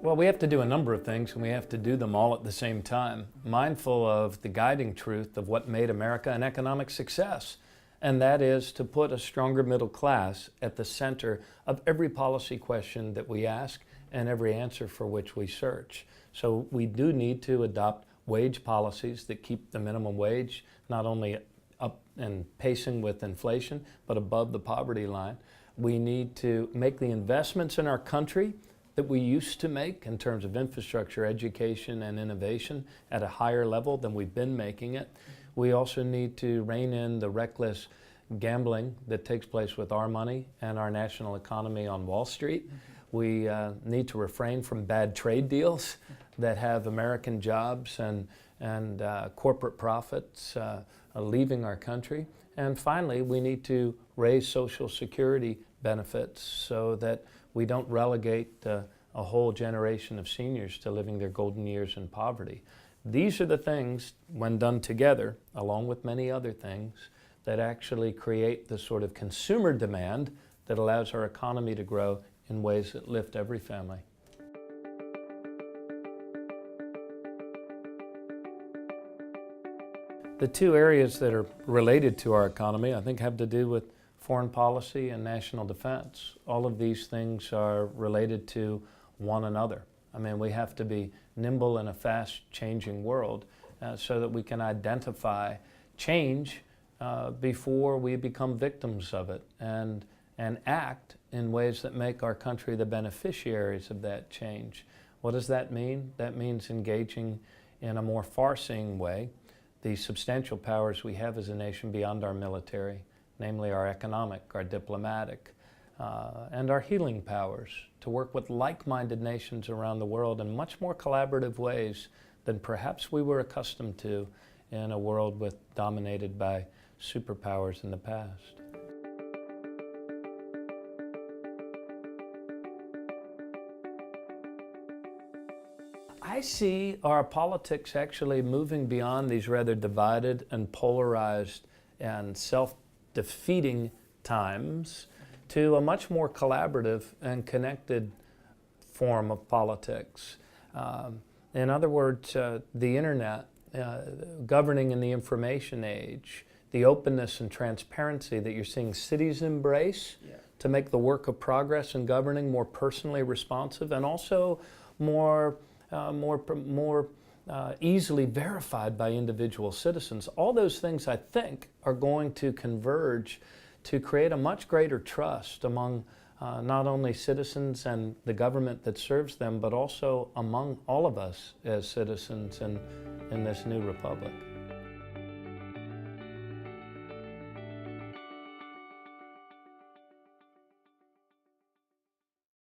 Well, we have to do a number of things, and we have to do them all at the same time, mindful of the guiding truth of what made America an economic success, and that is to put a stronger middle class at the center of every policy question that we ask and every answer for which we search. So we do need to adopt wage policies that keep the minimum wage not only up and pacing with inflation, but above the poverty line. We need to make the investments in our country that we used to make in terms of infrastructure, education, and innovation at a higher level than we've been making it. We also need to rein in the reckless gambling that takes place with our money and our national economy on Wall Street. We need to refrain from bad trade deals that have American jobs and corporate profits leaving our country. And finally, we need to raise Social Security benefits so that we don't relegate a whole generation of seniors to living their golden years in poverty. These are the things, when done together, along with many other things, that actually create the sort of consumer demand that allows our economy to grow in ways that lift every family. The two areas that are related to our economy, I think, have to do with foreign policy and national defense. All of these things are related to one another. I mean, we have to be nimble in a fast-changing world so that we can identify change before we become victims of it and act in ways that make our country the beneficiaries of that change. What does that mean? That means engaging in a more far-seeing way the substantial powers we have as a nation beyond our military, namely our economic, our diplomatic, and our healing powers, to work with like-minded nations around the world in much more collaborative ways than perhaps we were accustomed to in a world dominated by superpowers in the past. I see our politics actually moving beyond these rather divided and polarized and self-defeating times to a much more collaborative and connected form of politics. In other words, the internet, governing in the information age, the openness and transparency that you're seeing cities embrace to make the work of progress and governing more personally responsive and also more easily verified by individual citizens. All those things, I think, are going to converge to create a much greater trust among not only citizens and the government that serves them, but also among all of us as citizens in this new republic.